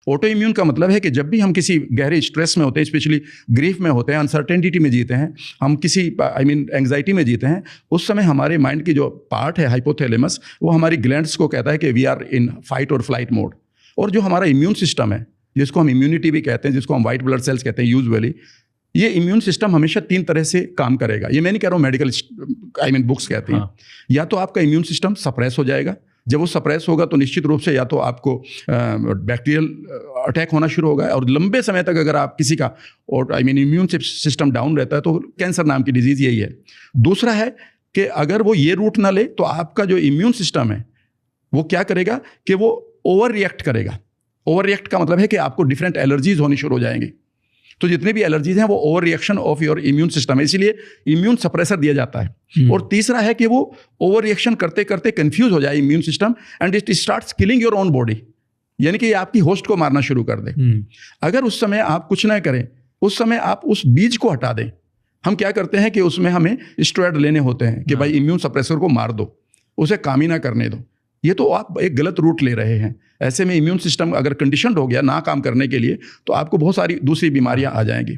Auto immune का मतलब है कि जब भी हम किसी गहरे स्ट्रेस में होते हैं, स्पेशली ग्रीफ में होते हैं, अनसर्टेनिटी में जीते हैं, हम किसी एंग्जाइटी में जीते हैं, उस समय हमारे माइंड की जो पार्ट है हाइपोथैलेमस, वो हमारी ग्लैंड्स को कहता है कि वी आर इन फाइट और फ्लाइट मोड। और जो हमारा इम्यून सिस्टम है, जिसको हम इम्यूनिटी भी कहते हैं, जिसको हम वाइट ब्लड सेल्स कहते हैं यूजुअली, ये इम्यून सिस्टम हमेशा 3 तरह से काम करेगा। ये मैं नहीं कह रहा हूँ, मेडिकल बुक्स कहती हैं। या तो आपका इम्यून सिस्टम सप्रेस हो जाएगा, जब वो सप्रेस होगा तो निश्चित रूप से या तो आपको बैक्टीरियल अटैक होना शुरू होगा, और लंबे समय तक अगर आप किसी का और इम्यून सिस्टम डाउन रहता है तो कैंसर नाम की डिजीज़ यही है। दूसरा है कि अगर वो ये रूट ना ले तो आपका जो इम्यून सिस्टम है वो क्या करेगा कि वो ओवर रिएक्ट करेगा। ओवर रिएक्ट का मतलब है कि आपको डिफरेंट एलर्जीज होनी शुरू हो जाएंगी। तो जितने भी एलर्जीज हैं वो over reaction of your immune system है, इसीलिए इम्यून सप्रेसर दिया जाता है। और तीसरा है कि वो ओवर रिएक्शन करते करते कंफ्यूज हो जाए immune system and it starts killing your own body, यानी कि आपकी होस्ट को मारना शुरू कर दे। अगर उस समय आप कुछ ना करें, उस समय आप उस बीज को हटा दें। हम क्या करते हैं कि उसमें हमें स्टेरॉइड लेने होते हैं कि भाई इम्यून सप्रेसर को मार दो, उसे काम ही ना करने दो। ये तो आप एक गलत रूट ले रहे हैं। ऐसे में इम्यून सिस्टम अगर कंडीशनड हो गया ना काम करने के लिए, तो आपको बहुत सारी दूसरी बीमारियां आ जाएंगी।